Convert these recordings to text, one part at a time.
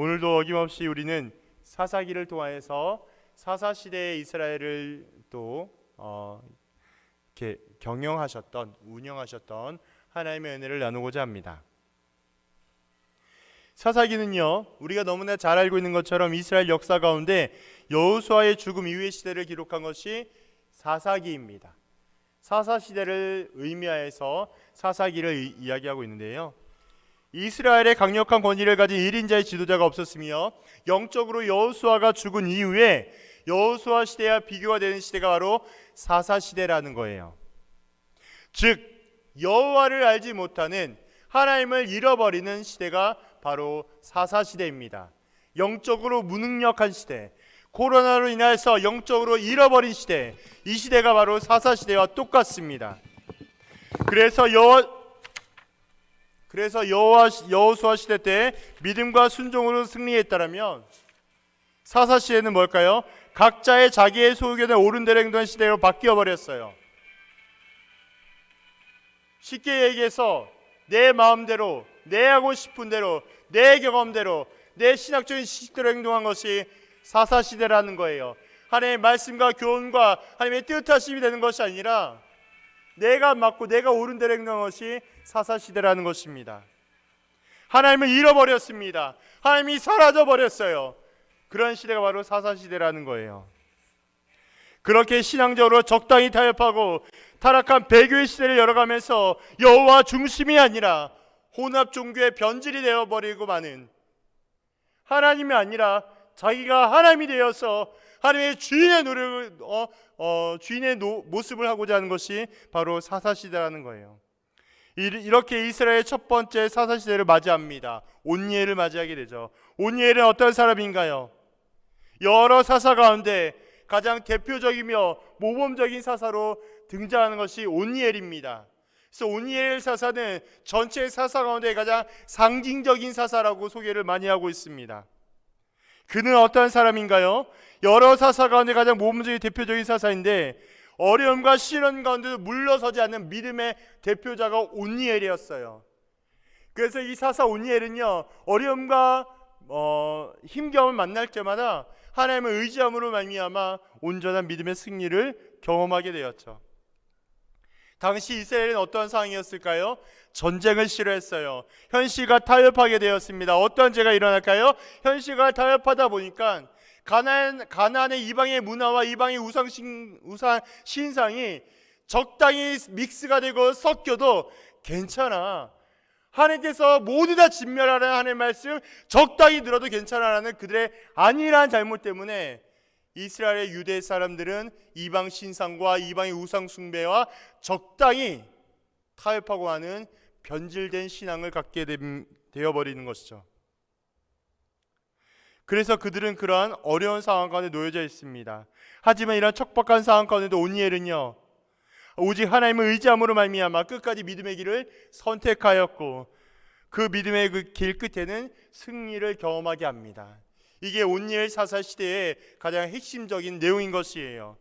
오늘도 어김없이 우리는 사사기를 통하여서 사사시대의 이스라엘을 또 이렇게 경영하셨던, 운영하셨던 하나님의 은혜를 나누고자 합니다. 사사기는요, 우리가 너무나 잘 알고 있는 것처럼 이스라엘 역사 가운데 여호수아의 죽음 이후의 시대를 기록한 것이 사사기입니다. 사사시대를 의미하여서 사사기를 이야기하고 있는데요, 이스라엘의 강력한 권위를 가진 1인자의 지도자가 없었으며 영적으로 여호수아가 죽은 이후에 여호수아 시대와 비교가 되는 시대가 바로 사사시대라는 거예요. 즉 여호와를 알지 못하는, 하나님을 잃어버리는 시대가 바로 사사시대입니다. 영적으로 무능력한 시대, 코로나로 인해서 영적으로 잃어버린 시대, 이 시대가 바로 사사시대와 똑같습니다. 그래서 여호수아 시대 때 믿음과 순종으로 승리했다면 사사시대는 뭘까요? 각자의 자기의 소견에 옳은 대로 행동한 시대로 바뀌어 버렸어요. 쉽게 얘기해서 내 마음대로, 내 하고 싶은 대로, 내 경험대로, 내 신학적인 지식대로 행동한 것이 사사시대라는 거예요. 하나님의 말씀과 교훈과 하나님의 뜻하심이 되는 것이 아니라 내가 맞고 내가 옳은 대로 행동한 것이 사사시대라는 것입니다. 하나님을 잃어버렸습니다. 하나님이 사라져버렸어요. 그런 시대가 바로 사사시대라는 거예요. 그렇게 신앙적으로 적당히 타협하고 타락한 배교의 시대를 열어가면서 여호와 중심이 아니라 혼합 종교의 변질이 되어버리고 마는, 하나님이 아니라 자기가 하나님이 되어서 하나님의 주인의 노력을 주인의 모습을 하고자 하는 것이 바로 사사시대라는 거예요. 이렇게 이스라엘의 첫 번째 사사시대를 맞이합니다. 온니엘을 맞이하게 되죠. 온니엘은 어떤 사람인가요? 여러 사사 가운데 가장 대표적이며 모범적인 사사로 등장하는 것이 온니엘입니다. 그래서 온니엘 사사는 전체 사사 가운데 가장 상징적인 사사라고 소개를 많이 하고 있습니다. 그는 어떤 사람인가요? 여러 사사 가운데 가장 모범적인 대표적인 사사인데 어려움과 시련 가운데도 물러서지 않는 믿음의 대표자가 온니엘이었어요. 그래서 이 사사 온니엘은요, 어려움과 힘겨움을 만날 때마다 하나님을 의지함으로 말미암아 온전한 믿음의 승리를 경험하게 되었죠. 당시 이스라엘은 어떤 상황이었을까요? 전쟁을 싫어했어요. 현실과 타협하게 되었습니다. 어떤 죄가 일어날까요? 현실과 타협하다 보니까 가나안의 이방의 문화와 이방의 우상 신상이 적당히 믹스가 되고 섞여도 괜찮아, 하나님께서 모두 다 진멸하라는 하나님의 말씀 적당히 들어도 괜찮아라는 그들의 안일한 잘못 때문에 이스라엘의 유대 사람들은 이방 신상과 이방의 우상 숭배와 적당히 타협하고 하는 변질된 신앙을 갖게 되어버리는 것이죠. 그래서 그들은 그러한 어려운 상황 가운데 놓여져 있습니다. 하지만 이런 척박한 상황 가운데도 온니엘은요, 오직 하나님을 의지함으로 말미암아 끝까지 믿음의 길을 선택하였고 그 믿음의 그 길 끝에는 승리를 경험하게 합니다. 이게 온니엘 사사 시대의 가장 핵심적인 내용인 것이에요.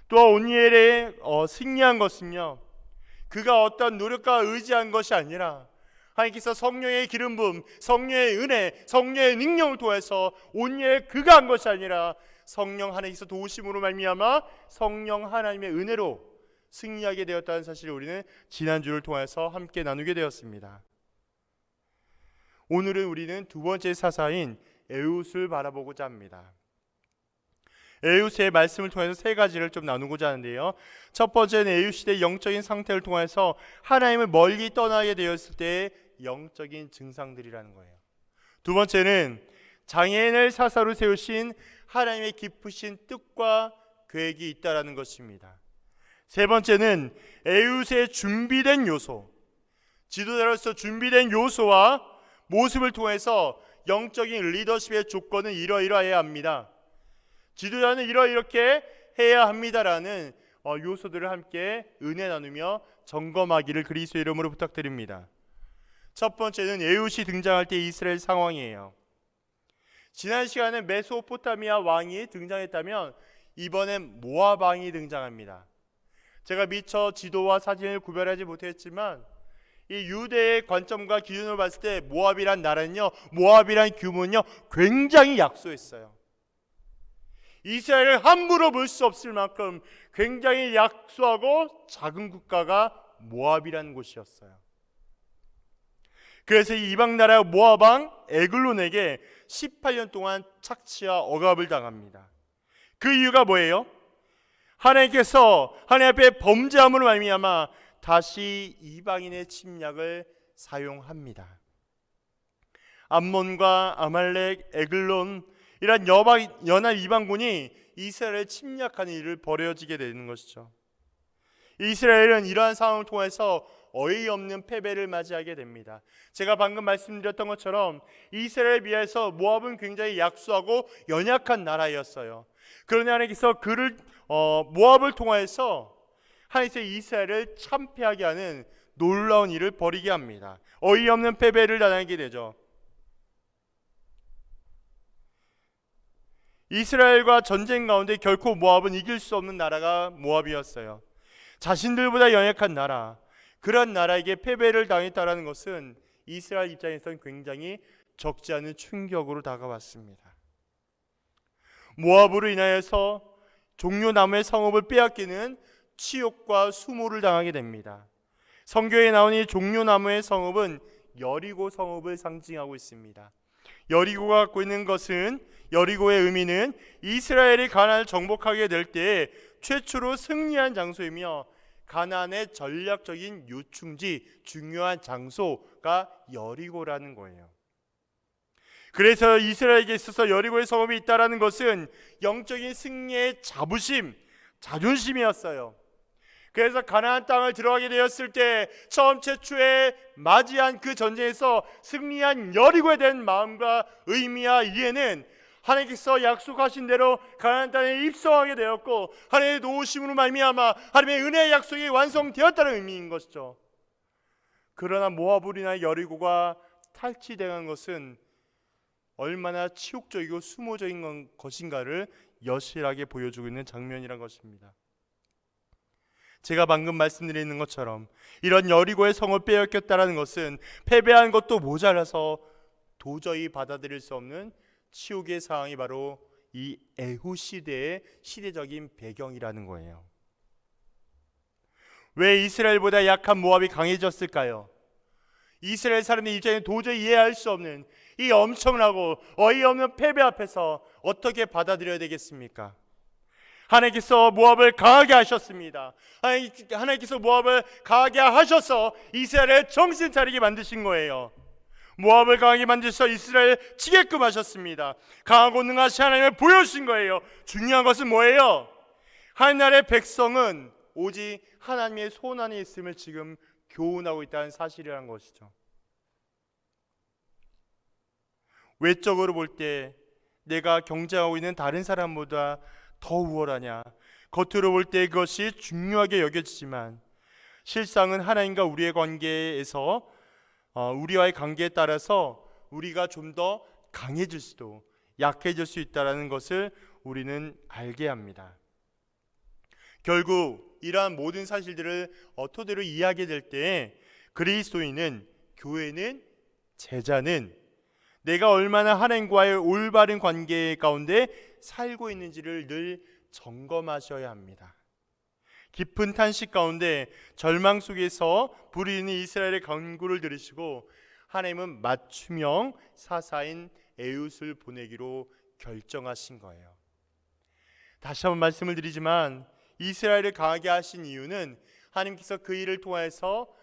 또 온니엘의 승리한 것은요, 그가 어떤 노력과 의지한 것이 아니라 하나님께서 성령의 기름 부음, 성령의 은혜, 성령의 능력을 통해서 온니엘 그가 한 것이 아니라 성령 하나님께서 도우심으로 말미암아 성령 하나님의 은혜로 승리하게 되었다는 사실을 우리는 지난주를 통해서 함께 나누게 되었습니다. 오늘은 우리는 두 번째 사사인 에훗을 바라보고자 합니다. 에훗의 말씀을 통해서 세 가지를 좀 나누고자 하는데요, 첫 번째는 에훗 시대의 영적인 상태를 통해서 하나님을 멀리 떠나게 되었을 때의 영적인 증상들이라는 거예요. 두 번째는 장애인을 사사로 세우신 하나님의 깊으신 뜻과 계획이 있다라는 것입니다. 세 번째는 에훗의 준비된 요소, 지도자로서 준비된 요소와 모습을 통해서 영적인 리더십의 조건은 이러이러해야 합니다, 지도자는 이렇게 해야 합니다라는 요소들을 함께 은혜 나누며 점검하기를 그리스도의 이름으로 부탁드립니다. 첫 번째는 에훗이 등장할 때 이스라엘 상황이에요. 지난 시간에 메소포타미아 왕이 등장했다면 이번엔 모압 왕이 등장합니다. 제가 미처 지도와 사진을 구별하지 못했지만 이 유대의 관점과 기준으로 봤을 때 모압이란 나라는요, 모압이란 규모는요 굉장히 약소했어요. 이스라엘을 함부로 볼 수 없을 만큼 굉장히 약소하고 작은 국가가 모압이라는 곳이었어요. 그래서 이 이방 나라 모압 왕 에글론에게 18년 동안 착취와 억압을 당합니다. 그 이유가 뭐예요? 하나님께서 하나님 앞에 범죄함으로 말미암아 다시 이방인의 침략을 사용합니다. 암몬과 아말렉, 에글론 이란 연합 이방군이 이스라엘을 침략하는 일을 벌여지게 되는 것이죠. 이스라엘은 이러한 상황을 통해서 어이없는 패배를 맞이하게 됩니다. 제가 방금 말씀드렸던 것처럼 이스라엘에 비해서 모압은 굉장히 약소하고 연약한 나라였어요. 그러나 하나님께서 모압을 통해서 하나님께서 이스라엘을 참패하게 하는 놀라운 일을 벌이게 합니다. 어이없는 패배를 당하게 되죠. 이스라엘과 전쟁 가운데 결코 모압은 이길 수 없는 나라가 모압이었어요. 자신들보다 연약한 나라, 그런 나라에게 패배를 당했다는 것은 이스라엘 입장에서는 굉장히 적지 않은 충격으로 다가왔습니다. 모압으로 인하여서 종려나무의 성읍을 빼앗기는 치욕과 수모를 당하게 됩니다. 성경에 나온 이 종려나무의 성읍은 여리고 성읍을 상징하고 있습니다. 여리고가 갖고 있는 것은, 여리고의 의미는 이스라엘이 가나안을 정복하게 될 때 최초로 승리한 장소이며 가나안의 전략적인 요충지, 중요한 장소가 여리고라는 거예요. 그래서 이스라엘에게 있어서 여리고의 성읍이 있다는 것은 영적인 승리의 자존심이었어요. 그래서 가나안 땅을 들어가게 되었을 때 처음 최초에 맞이한 그 전쟁에서 승리한 여리고에 대한 마음과 의미와 이해는 하나님께서 약속하신 대로 가나안 땅에 입성하게 되었고 하나님의 도우심으로 말미암아 하나님의 은혜의 약속이 완성되었다는 의미인 것이죠. 그러나 모압으로 여리고가 탈취당한 것은 얼마나 치욕적이고 수모적인 것인가를 여실하게 보여주고 있는 장면이란 것입니다. 제가 방금 말씀드리는 것처럼 이런 여리고의 성을 빼앗겼다는 것은 패배한 것도 모자라서 도저히 받아들일 수 없는 치욕의 상황이 바로 이 에훗 시대의 시대적인 배경이라는 거예요. 왜 이스라엘보다 약한 모압이 강해졌을까요? 이스라엘 사람의 입장에 도저히 이해할 수 없는 이 엄청나고 어이없는 패배 앞에서 어떻게 받아들여야 되겠습니까? 하나님께서 모압을 강하게 하셨습니다. 하나님께서 모압을 강하게 하셔서 이스라엘을 정신 차리게 만드신 거예요. 모압을 강하게 만드셔서 이스라엘 치게끔 하셨습니다. 강하고 능하신 하나님을 보여주신 거예요. 중요한 것은 뭐예요? 하나님의 백성은 오직 하나님의 손 안에 있음을 지금 교훈하고 있다는 사실이라는 것이죠. 외적으로 볼 때 내가 경쟁하고 있는 다른 사람보다 더 우월하냐, 겉으로 볼 때 그것이 중요하게 여겨지지만 실상은 하나님과 우리의 관계에서 우리와의 관계에 따라서 우리가 좀 더 강해질 수도 약해질 수 있다는 것을 우리는 알게 합니다. 결국 이러한 모든 사실들을 토대로 이해하게 될 때 그리스도인은, 교회는, 제자는 내가 얼마나 하나님과의 올바른 관계 가운데 살고 있는지를 늘 점검하셔야 합니다. 깊은 탄식 가운데 절망 속에서 부르짖는 이스라엘의 간구를 들으시고 하나님은 맞춤형 사사인 에훗을 보내기로 결정하신 거예요. 다시 한번 말씀을 드리지만 이스라엘을 강하게 하신 이유는 하나님께서 그 일을 통해서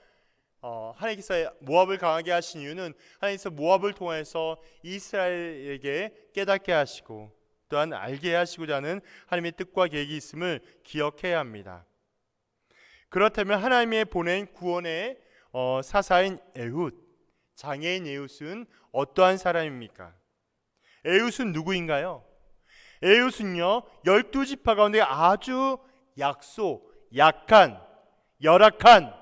하나님께서 모압을 강하게 하신 이유는 하나님께서 모압을 통해서 이스라엘에게 깨닫게 하시고 또한 알게 하시고자 하는 하나님의 뜻과 계획이 있음을 기억해야 합니다. 그렇다면 하나님의 보낸 구원의 사사인 에훗, 장애인 에훗은 어떠한 사람입니까? 에훗은 누구인가요? 에훗은요 12지파 가운데 아주 약한 열악한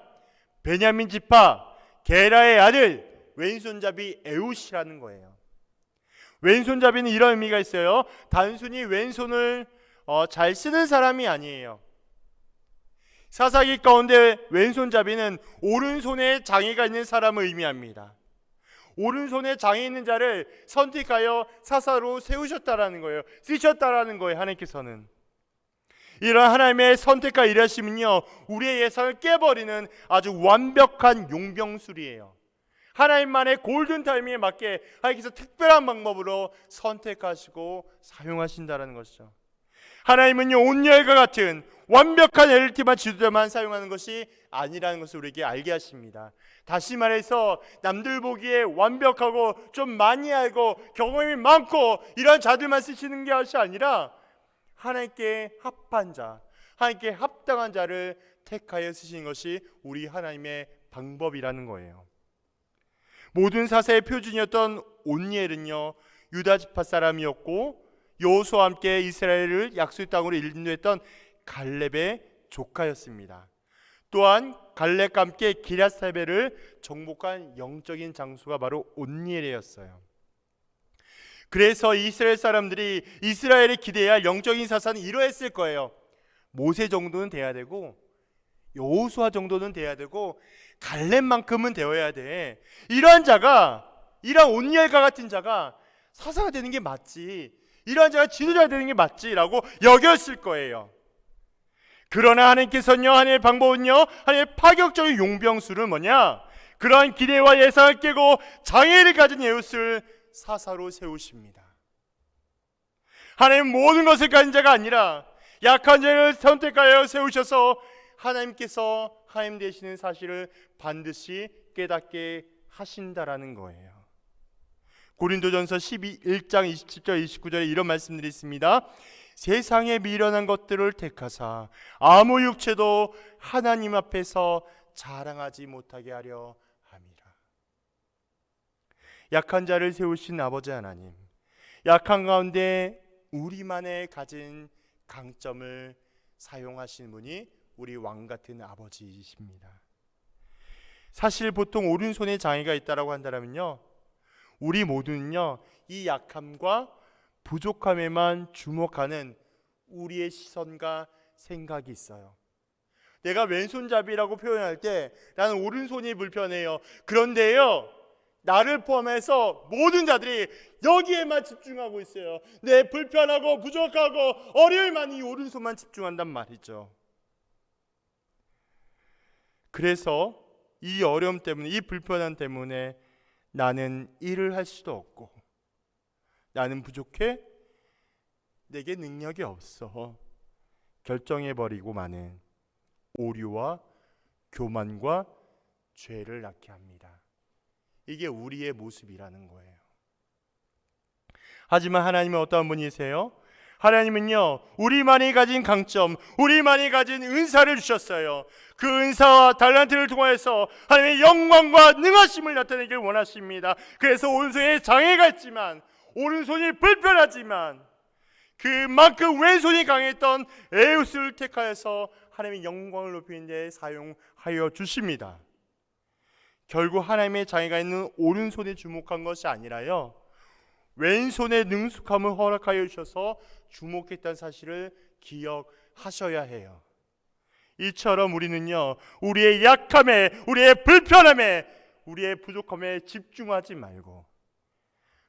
베냐민 지파 게라의 아들 왼손잡이 에훗이라는 거예요. 왼손잡이는 이런 의미가 있어요. 단순히 왼손을 잘 쓰는 사람이 아니에요. 사사기 가운데 왼손잡이는 오른손에 장애가 있는 사람을 의미합니다. 오른손에 장애 있는 자를 선택하여 사사로 세우셨다라는 거예요. 쓰셨다라는 거예요. 하나님께서는 이런 하나님의 선택과 일하심은요, 우리의 예상을 깨버리는 아주 완벽한 용병술이에요. 하나님만의 골든 타이밍에 맞게 하나님께서 특별한 방법으로 선택하시고 사용하신다는 것이죠. 하나님은요, 온열과 같은 완벽한 엘리트만 지도자만 사용하는 것이 아니라는 것을 우리에게 알게 하십니다. 다시 말해서 남들 보기에 완벽하고 좀 많이 알고 경험이 많고 이런 자들만 쓰시는 것이 아니라 하나님께 합한 자, 하나님께 합당한 자를 택하여 쓰시는 것이 우리 하나님의 방법이라는 거예요. 모든 사사의 표준이었던 온니엘은요, 유다 지파 사람이었고 여호수아와 함께 이스라엘을 약속의 땅으로 인도했던 갈렙의 조카였습니다. 또한 갈렙과 함께 기럇사벨을 정복한 영적인 장수가 바로 온니엘이었어요. 그래서 이스라엘 사람들이 이스라엘에 기대해야 할 영적인 사사는 이러했을 거예요. 모세 정도는 돼야 되고 여호수아 정도는 돼야 되고 갈렙만큼은 되어야 돼. 이러한 자가, 이러한 온니엘과 같은 자가 사사가 되는 게 맞지, 이러한 자가 지도자가 되는 게 맞지라고 여겼을 거예요. 그러나 하나님께서는요, 하나님의 방법은요, 하나님의 파격적인 용병술은 뭐냐? 그러한 기대와 예상을 깨고 장애를 가진 에웃을 사사로 세우십니다. 하나님은 모든 것을 가진 자가 아니라 약한 자를 선택하여 세우셔서 하나님께서 하나님 되시는 사실을 반드시 깨닫게 하신다라는 거예요. 고린도전서 1장 27절 29절에 이런 말씀들이 있습니다. 세상에 미련한 것들을 택하사 아무 육체도 하나님 앞에서 자랑하지 못하게 하려 함이라. 약한 자를 세우신 아버지 하나님, 약한 가운데 우리만의 가진 강점을 사용하시는 분이 우리 왕같은 아버지이십니다. 사실 보통 오른손에 장애가 있다라고 한다면요, 우리 모두는요, 이 약함과 부족함에만 주목하는 우리의 시선과 생각이 있어요. 내가 왼손잡이라고 표현할 때 나는 오른손이 불편해요. 그런데요, 나를 포함해서 모든 자들이 여기에만 집중하고 있어요. 내 불편하고 부족하고 어려움만 이 오른손만 집중한단 말이죠. 그래서 이 어려움 때문에, 이 불편함 때문에 나는 일을 할 수도 없고, 나는 부족해, 내게 능력이 없어, 결정해버리고 마는 오류와 교만과 죄를 낳게 합니다. 이게 우리의 모습이라는 거예요. 하지만 하나님은 어떠한 분이세요? 하나님은요, 우리만이 가진 강점, 우리만이 가진 은사를 주셨어요. 그 은사와 달란트를 통해서 하나님의 영광과 능하심을 나타내길 원하십니다. 그래서 오른손에 장애가 있지만, 오른손이 불편하지만 그만큼 왼손이 강했던 에웃을 택하여서 하나님의 영광을 높이는 데 사용하여 주십니다. 결국 하나님의 장애가 있는 오른손에 주목한 것이 아니라요, 왼손의 능숙함을 허락하여 주셔서 주목했다는 사실을 기억하셔야 해요. 이처럼 우리는요, 우리의 약함에, 우리의 불편함에, 우리의 부족함에 집중하지 말고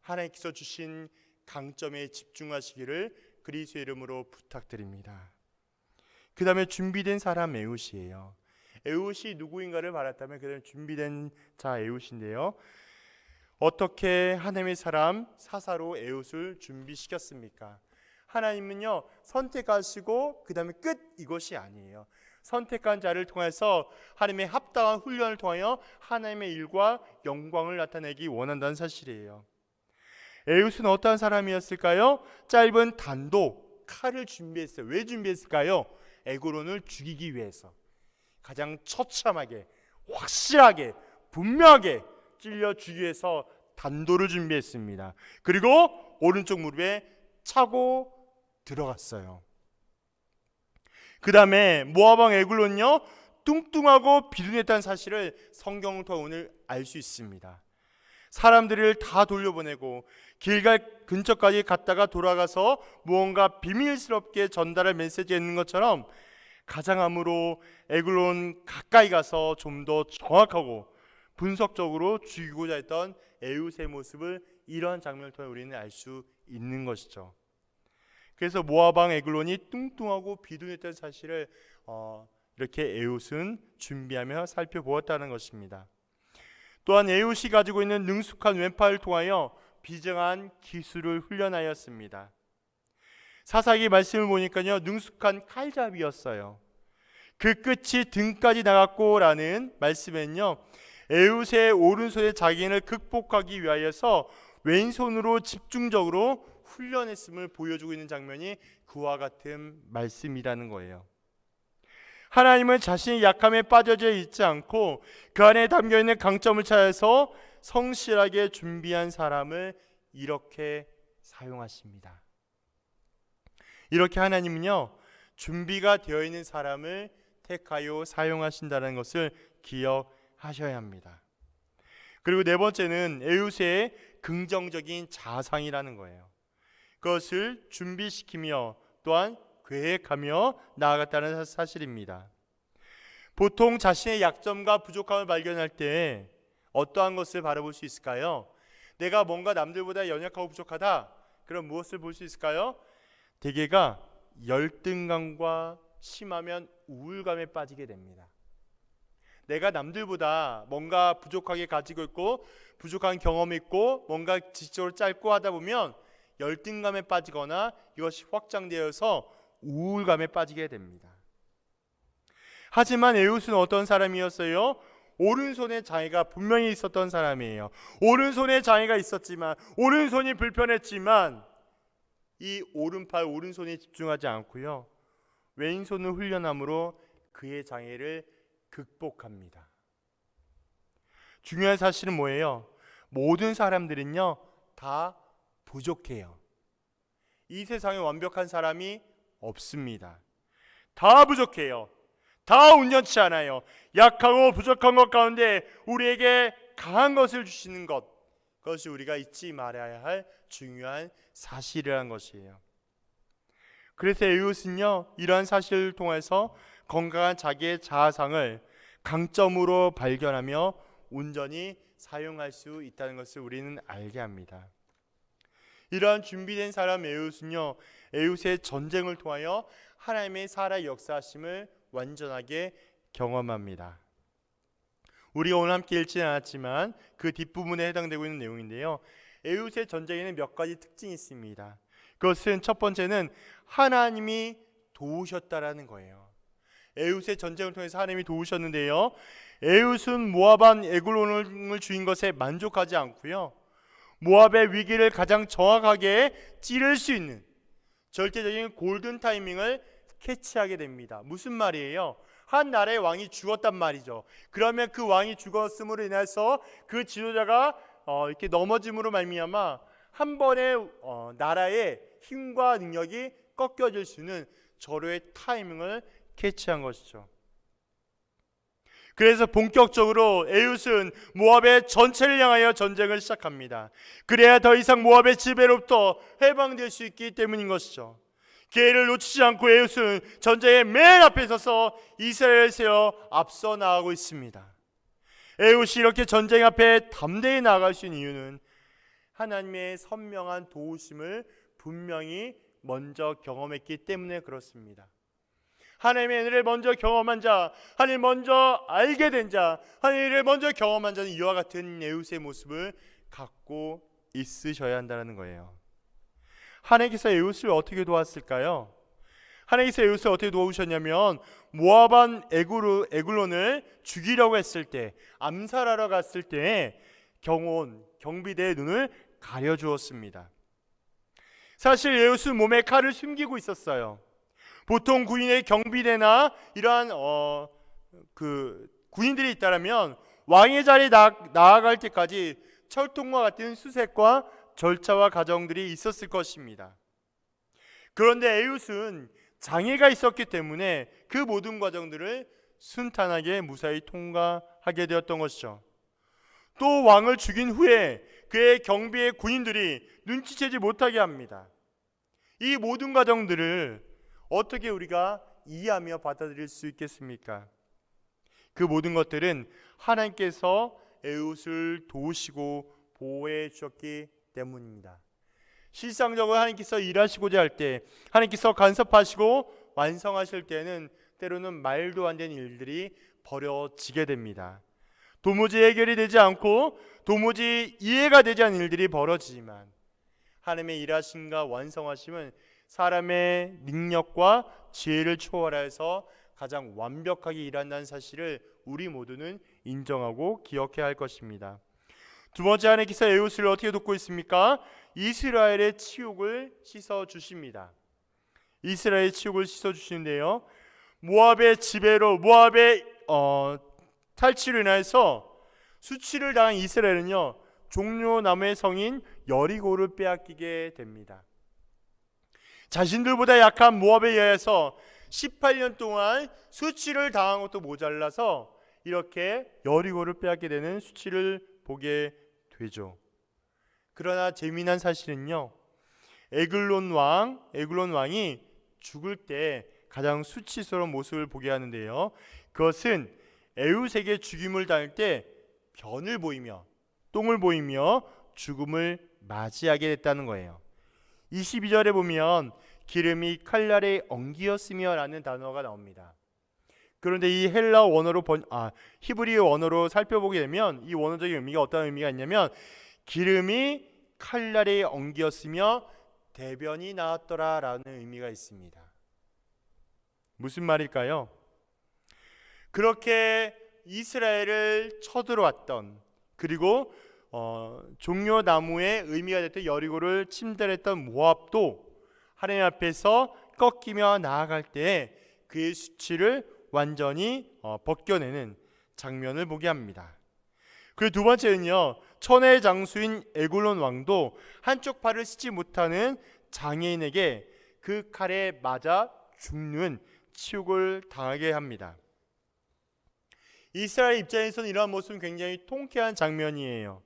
하나님께서 주신 강점에 집중하시기를 그리스도의 이름으로 부탁드립니다. 그 다음에 준비된 사람 에웃이에요. 에웃이 누구인가를 말했다면 그 다음에 준비된 자 에웃인데요, 어떻게 하나님의 사람 사사로 에웃을 준비시켰습니까? 하나님은요, 선택하시고 그 다음에 끝, 이것이 아니에요. 선택한 자를 통해서 하나님의 합당한 훈련을 통하여 하나님의 일과 영광을 나타내기 원한다는 사실이에요. 에웃은 어떠한 사람이었을까요? 짧은 단도, 칼을 준비했어요. 왜 준비했을까요? 에그론을 죽이기 위해서. 가장 처참하게, 확실하게, 분명하게 찔려 죽이기 위해서 단도를 준비했습니다. 그리고 오른쪽 무릎에 차고 들어갔어요. 그 다음에 모압왕 에글론요, 뚱뚱하고 비둔했다는 사실을 성경을 통해 오늘 알 수 있습니다. 사람들을 다 돌려보내고 길갈 근처까지 갔다가 돌아가서 무언가 비밀스럽게 전달할 메시지가 있는 것처럼 가장함으로 에글론 가까이 가서 좀 더 정확하고 분석적으로 죽이고자 했던 에웃의 모습을 이러한 장면을 통해 우리는 알 수 있는 것이죠. 그래서 모압 왕 에글론이 뚱뚱하고 비둔했던 사실을 이렇게 에웃은 준비하며 살펴보았다는 것입니다. 또한 에웃이 가지고 있는 능숙한 왼팔을 통하여 비정한 기술을 훈련하였습니다. 사사기 말씀을 보니까요, 능숙한 칼잡이였어요. 그 끝이 등까지 나갔고 라는 말씀엔요, 에웃의 오른손의 장애인을 극복하기 위하여서 왼손으로 집중적으로 훈련했음을 보여주고 있는 장면이 그와 같은 말씀이라는 거예요. 하나님은 자신의 약함에 빠져져 있지 않고 그 안에 담겨있는 강점을 찾아서 성실하게 준비한 사람을 이렇게 사용하십니다. 이렇게 하나님은요, 준비가 되어 있는 사람을 택하여 사용하신다는 것을 기억하셔야 합니다. 그리고 네 번째는 에웃의 긍정적인 자상이라는 거예요. 그것을 준비시키며 또한 계획하며 나아갔다는 사실입니다. 보통 자신의 약점과 부족함을 발견할 때 어떠한 것을 바라볼 수 있을까요? 내가 뭔가 남들보다 연약하고 부족하다, 그럼 무엇을 볼 수 있을까요? 대개가 열등감과 심하면 우울감에 빠지게 됩니다. 내가 남들보다 뭔가 부족하게 가지고 있고 부족한 경험이 있고 뭔가 지적으로 짧고 하다 보면 열등감에 빠지거나 이것이 확장되어서 우울감에 빠지게 됩니다. 하지만 에웃은 어떤 사람이었어요? 오른손에 장애가 분명히 있었던 사람이에요. 오른손에 장애가 있었지만, 오른손이 불편했지만 이 오른팔 오른손에 집중하지 않고요, 왼손을 훈련함으로 그의 장애를 극복합니다. 중요한 사실은 뭐예요? 모든 사람들은요 다 부족해요. 이 세상에 완벽한 사람이 없습니다. 다 부족해요. 다 온전치 않아요. 약하고 부족한 것 가운데 우리에게 강한 것을 주시는 것, 그것이 우리가 잊지 말아야 할 중요한 사실이라는 것이에요. 그래서 에웃은요, 이러한 사실을 통해서 건강한 자기의 자아상을 강점으로 발견하며 온전히 사용할 수 있다는 것을 우리는 알게 합니다. 이러한 준비된 사람 에웃은요, 에웃의 전쟁을 통하여 하나님의 살아 역사하심을 완전하게 경험합니다. 우리가 오늘 함께 읽지는 않았지만 그 뒷부분에 해당되고 있는 내용인데요, 에웃의 전쟁에는 몇 가지 특징이 있습니다. 그것은 첫 번째는 하나님이 도우셨다라는 거예요. 에웃의 전쟁을 통해서 하나님이 도우셨는데요, 에웃은 모압 왕 에글론을 죽인 것에 만족하지 않고요, 모압의 위기를 가장 정확하게 찌를 수 있는 절대적인 골든 타이밍을 캐치하게 됩니다. 무슨 말이에요? 한 나라의 왕이 죽었단 말이죠. 그러면 그 왕이 죽었음으로 인해서 그 지도자가 이렇게 넘어짐으로 말미암아 한 번에 나라의 힘과 능력이 꺾여질 수 있는 절호의 타이밍을 캐치한 것이죠. 그래서 본격적으로 에웃은 모압의 전체를 향하여 전쟁을 시작합니다. 그래야 더 이상 모압의 지배로부터 해방될 수 있기 때문인 것이죠. 기회를 놓치지 않고 에웃은 전쟁의 맨 앞에 서서 이스라엘을 세워 앞서 나가고 있습니다. 에웃이 이렇게 전쟁 앞에 담대히 나아갈 수 있는 이유는 하나님의 선명한 도우심을 분명히 먼저 경험했기 때문에 그렇습니다. 하나님의 은혜를 먼저 경험한 자, 하나님을 먼저 알게 된 자, 하나님을 먼저 경험한 자는 이와 같은 에웃의 모습을 갖고 있으셔야 한다는 거예요. 하나님께서 에웃을 어떻게 도왔을까요? 하나님께서 에웃을 어떻게 도우셨냐면, 모압 왕 에글론을 죽이려고 했을 때, 암살하러 갔을 때 경비대의 눈을 가려주었습니다. 사실 에웃은 몸에 칼을 숨기고 있었어요. 보통 군인의 경비대나 이러한 군인들이 있다면 왕의 자리에 나아갈 때까지 철통과 같은 수색과 절차와 과정들이 있었을 것입니다. 그런데 에웃은 장애가 있었기 때문에 그 모든 과정들을 순탄하게 무사히 통과하게 되었던 것이죠. 또 왕을 죽인 후에 그의 경비의 군인들이 눈치채지 못하게 합니다. 이 모든 과정들을 어떻게 우리가 이해하며 받아들일 수 있겠습니까? 그 모든 것들은 하나님께서 에훗을 도우시고 보호해 주셨기 때문입니다. 실상적으로 하나님께서 일하시고자 할 때, 하나님께서 간섭하시고 완성하실 때는 때로는 말도 안 되는 일들이 벌어지게 됩니다. 도무지 해결이 되지 않고 도무지 이해가 되지 않는 일들이 벌어지지만 하나님의 일하심과 완성하심은 사람의 능력과 지혜를 초월해서 가장 완벽하게 일한다는 사실을 우리 모두는 인정하고 기억해야 할 것입니다. 두 번째, 하나님께서 에훗을 어떻게 돕고 있습니까? 이스라엘의 치욕을 씻어주십니다. 이스라엘의 치욕을 씻어주시는데요, 모압의 지배로, 모압의 탈취로 인해서 수치를 당한 이스라엘은요, 종려나무의 성인 여리고를 빼앗기게 됩니다. 자신들보다 약한 모압에 의해서 18년 동안 수치를 당한 것도 모자라서 이렇게 여리고를 빼앗게 되는 수치를 보게 되죠. 그러나 재미난 사실은요, 에글론 왕이 죽을 때 가장 수치스러운 모습을 보게 하는데요, 그것은 에훗에게 죽임을 당할 때 변을 보이며 똥을 보이며 죽음을 맞이하게 됐다는 거예요. 22절에 보면 기름이 칼날에 엉기었으며 라는 단어가 나옵니다. 그런데 이 헬라 원어로 히브리어 원어로 살펴보게 되면 이 원어적인 의미가 어떤 의미가 있냐면, 기름이 칼날에 엉기었으며 대변이 나왔더라 라는 의미가 있습니다. 무슨 말일까요? 그렇게 이스라엘을 쳐들어왔던, 그리고 종려나무의 의미가 됐던 여리고를 침탈했던 모압도 하나님 앞에서 꺾이며 나아갈 때 그의 수치를 완전히 벗겨내는 장면을 보게 합니다. 그리고 두 번째는요, 천의 장수인 에글론 왕도 한쪽 팔을 쓰지 못하는 장애인에게 그 칼에 맞아 죽는 치욕을 당하게 합니다. 이스라엘 입장에서는 이러한 모습은 굉장히 통쾌한 장면이에요.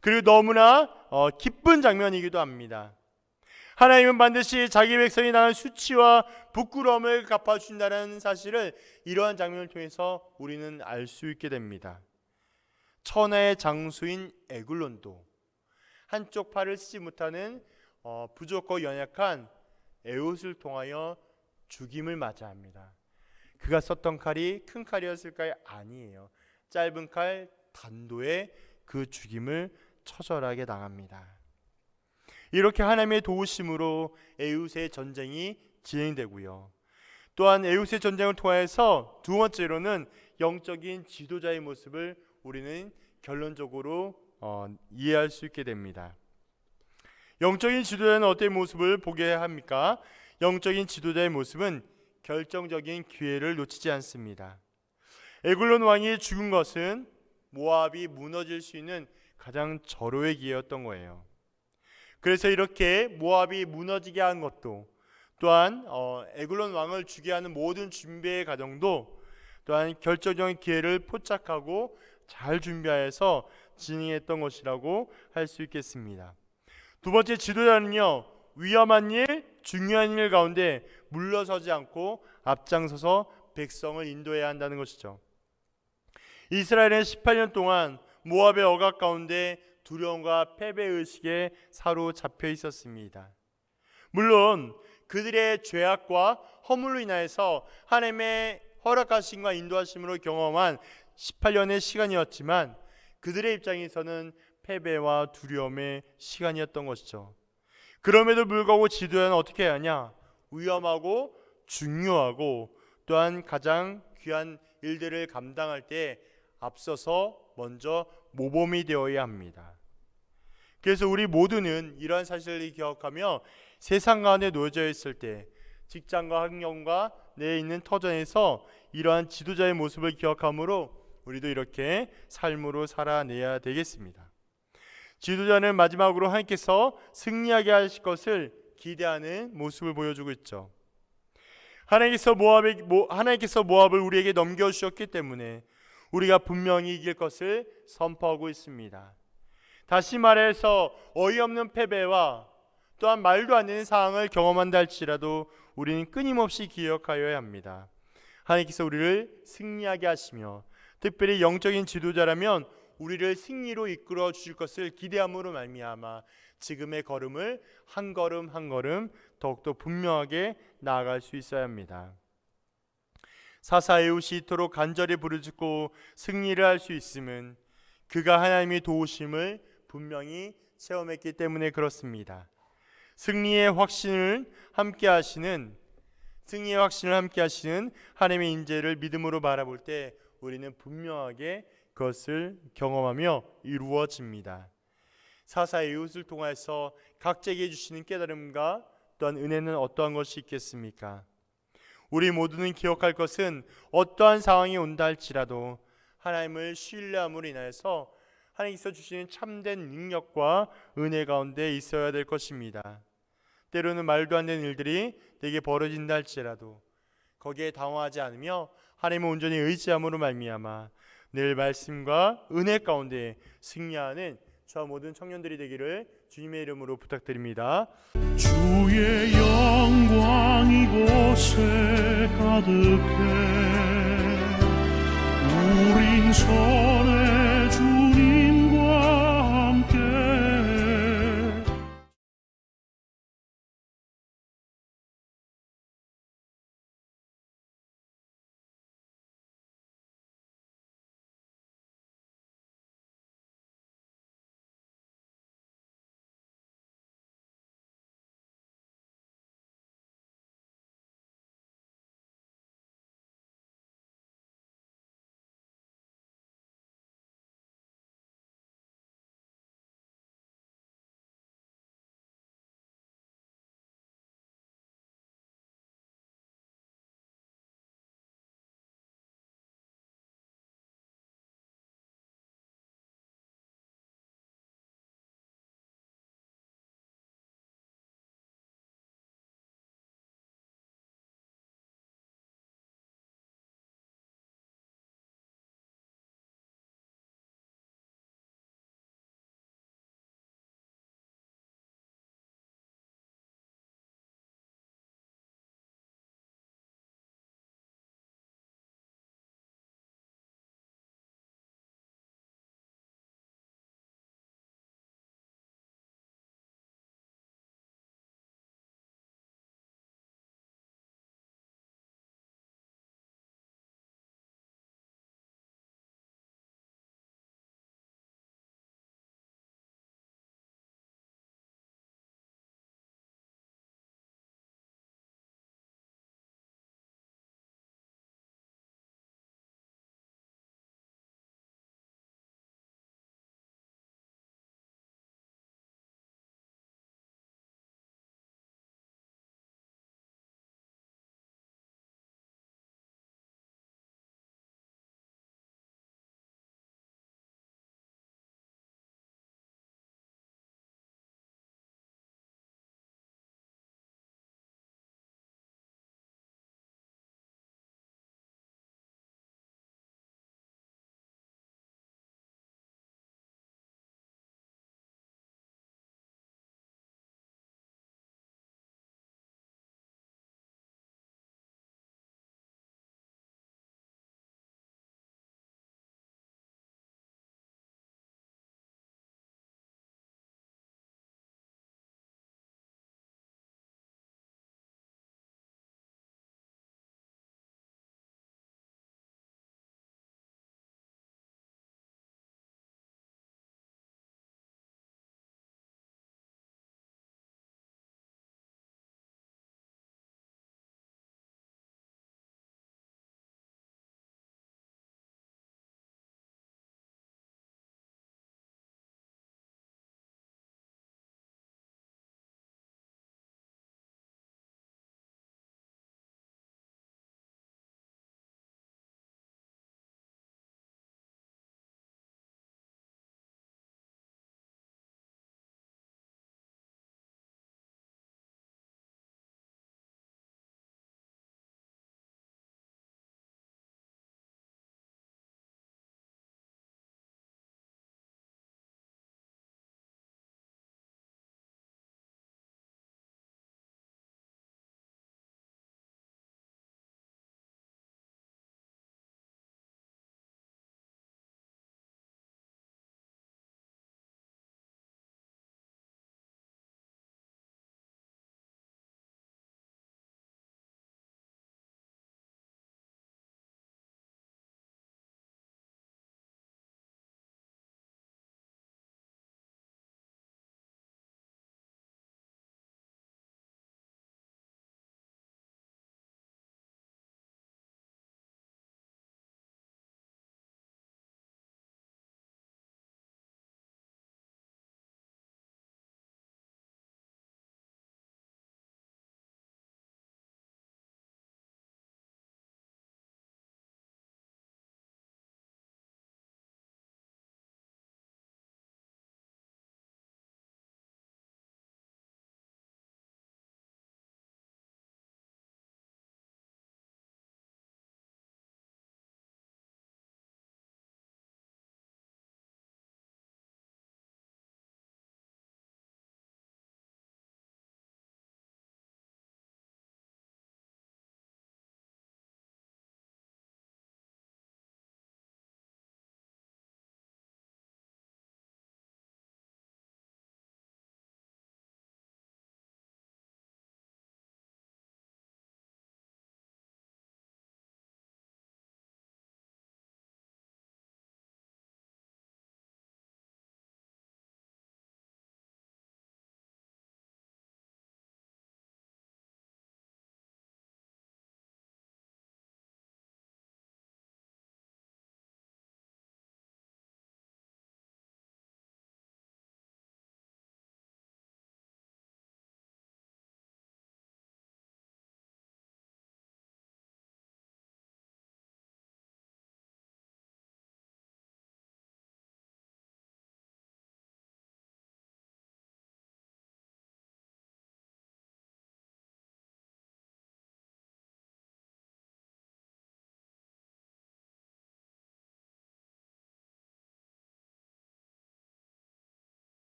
그리고 너무나 기쁜 장면이기도 합니다. 하나님은 반드시 자기 백성이 당한 수치와 부끄러움을 갚아준다는 사실을 이러한 장면을 통해서 우리는 알 수 있게 됩니다. 천하의 장수인 에글론도 한쪽 팔을 쓰지 못하는 부족하고 연약한 에훗을 통하여 죽임을 맞이합니다. 그가 썼던 칼이 큰 칼이었을까요? 아니에요. 짧은 칼 단도에 그 죽임을 처절하게 당합니다. 이렇게 하나님의 도우심으로 에훗의 전쟁이 진행되고요, 또한 에훗의 전쟁을 통해서 두 번째로는 영적인 지도자의 모습을 우리는 결론적으로 이해할 수 있게 됩니다. 영적인 지도자는 어떤 모습을 보게 합니까? 영적인 지도자의 모습은 결정적인 기회를 놓치지 않습니다. 에글론 왕이 죽은 것은 모압이 무너질 수 있는 가장 절호의 기회였던 거예요. 그래서 이렇게 모압이 무너지게 한 것도, 또한 에글론 왕을 죽게 하는 모든 준비의 과정도 또한 결정적인 기회를 포착하고 잘 준비하여서 진행했던 것이라고 할 수 있겠습니다. 두 번째, 지도자는요, 위험한 일, 중요한 일 가운데 물러서지 않고 앞장서서 백성을 인도해야 한다는 것이죠. 이스라엘은 18년 동안 모압의 억압 가운데 두려움과 패배의식에 사로잡혀 있었습니다. 물론 그들의 죄악과 허물로 인하여서 하나님의 허락하심과 인도하심으로 경험한 18년의 시간이었지만 그들의 입장에서는 패배와 두려움의 시간이었던 것이죠. 그럼에도 불구하고 지도자는 어떻게 해야 하냐? 위험하고 중요하고 또한 가장 귀한 일들을 감당할 때 앞서서 먼저 모범이 되어야 합니다. 그래서 우리 모두는 이러한 사실을 기억하며 세상 가운데 놓여져 있을 때 직장과 환경과 내 있는 터전에서 이러한 지도자의 모습을 기억함으로 우리도 이렇게 삶으로 살아내야 되겠습니다. 지도자는 마지막으로 하나님께서 승리하게 하실 것을 기대하는 모습을 보여주고 있죠. 하나님께서 모압을 우리에게 넘겨주셨기 때문에 우리가 분명히 이길 것을 선포하고 있습니다. 다시 말해서 어이없는 패배와 또한 말도 안 되는 상황을 경험한다 할지라도 우리는 끊임없이 기억하여야 합니다. 하나님께서 우리를 승리하게 하시며 특별히 영적인 지도자라면 우리를 승리로 이끌어 주실 것을 기대함으로 말미암아 지금의 걸음을 한 걸음 한 걸음 더욱더 분명하게 나아갈 수 있어야 합니다. 사사 에웃이 이토록 간절히 부르짖고 승리를 할 수 있음은 그가 하나님의 도우심을 분명히 체험했기 때문에 그렇습니다. 승리의 확신을 함께 하시는 하나님의 인재를 믿음으로 바라볼 때 우리는 분명하게 그것을 경험하며 이루어집니다. 사사 에웃을 통해서 각자에게 주시는 깨달음과 또한 은혜는 어떠한 것이 있겠습니까? 우리 모두는 기억할 것은 어떠한 상황이 온다 할지라도 하나님을 신뢰함으로 인하여서 하나님께서 주시는 참된 능력과 은혜 가운데 있어야 될 것입니다. 때로는 말도 안 되는 일들이 내게 벌어진다 할지라도 거기에 당황하지 않으며 하나님을 온전히 의지함으로 말미암아 늘 말씀과 은혜 가운데 승리하는 저와 모든 청년들이 되기를 주님의 이름으로 부탁드립니다. 주의 영광 이곳에 가득해 우린 손에 주님과 함께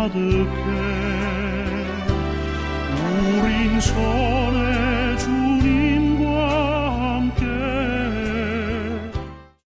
가득해 우린